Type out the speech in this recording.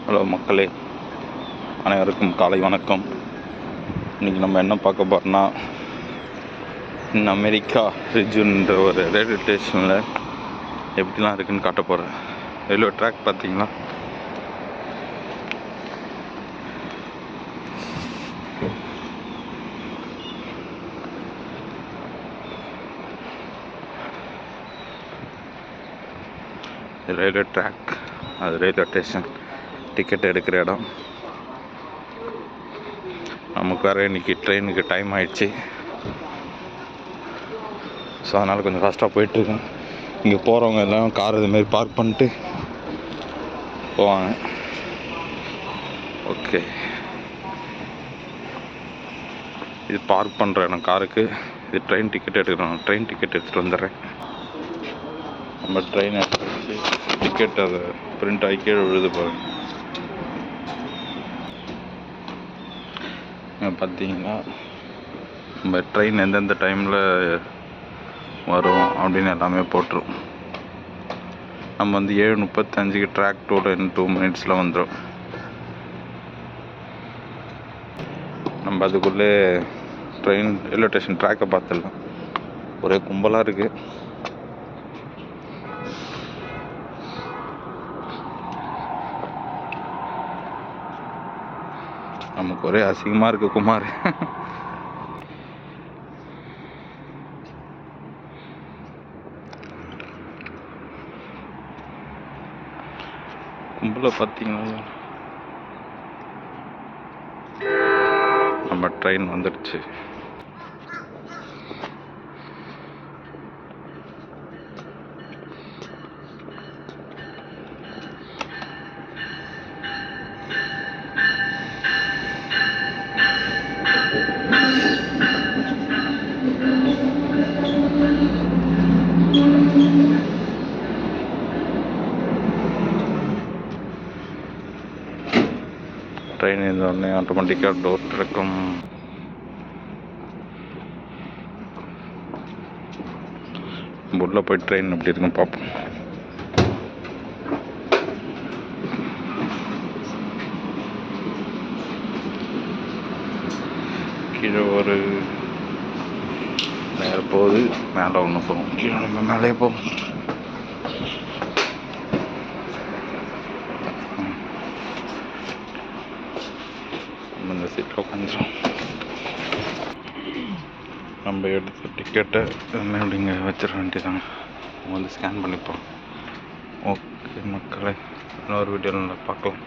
Hello மக்களே, அனைவருக்கும் காலை வணக்கம். இன்றைக்கி நம்ம என்ன பார்க்க போகிறோம்னா, அமெரிக்கா ரிஜ்ன்ற ஒரு ரயில்வே ஸ்டேஷனில் எப்படிலாம் இருக்குதுன்னு காட்ட போகிறேன். ரயில்வே ட்ராக் பார்த்தீங்களா? ரயில்வே ட்ராக், அது ரயில்வே ஸ்டேஷன், டிக்கெட் எடுக்கிற இடம். நமக்கு வேறு இன்றைக்கி ட்ரெயினுக்கு டைம் ஆகிடுச்சு. ஸோ அதனால் கொஞ்சம் ஃபாஸ்ட்டாக போயிட்டுருக்கேன். இங்கே போகிறவங்க எல்லாம் கார் இதுமாரி பார்க் பண்ணிட்டு போவாங்க. ஓகே, இது பார்க் பண்ணுற இடம் காருக்கு. இது ட்ரெயின் டிக்கெட் எடுக்கிறோம். ட்ரெயின் டிக்கெட் எடுத்துகிட்டு வந்துடுறேன். நம்ம ட்ரெயின் எடுத்து டிக்கெட் அதை பிரிண்ட் ஆகி கீழே விழுது போகிறேன். பார்த்தீங்கன்னா நம்ம ட்ரெயின் எந்தெந்த டைமில் வரும் அப்படின்னு எல்லாமே போட்டுரும். நம்ம 7:35 ட்ராக் 2 மினிட்ஸில் வந்துடும். நம்ம அதுக்குள்ளே ட்ரெயின் ரயில்வே ஸ்டேஷன் ட்ராக்கை பார்த்துடலாம். ஒரே கும்பலாக இருக்குது. நமக்கு ஒரே அசிங்கமாக இருக்குது குமார். கும்பலை பார்த்தீங்கன்னா நம்ம ட்ரெயின் வந்துடுச்சு. ட்ரெயின் இருந்தோடனே ஆட்டோமேட்டிக்காக டோர் திறக்கும். உள்ளே போய் ட்ரெயின் எப்படி இருக்குன்னு பார்ப்போம். கீழே ஒரு மேலே போகுது, மேலே ஒன்று போகும், கீழே நம்ம மேலே போகும். இந்த சீட்டில் உட்காந்துரும். நம்ம எடுத்த டிக்கெட்டை அப்படிங்க வச்சிட வேண்டியதாங்க. ஸ்கேன் பண்ணிப்போம். ஓகே மக்களே, இன்னொரு வீடியோவில் பார்க்கலாம்.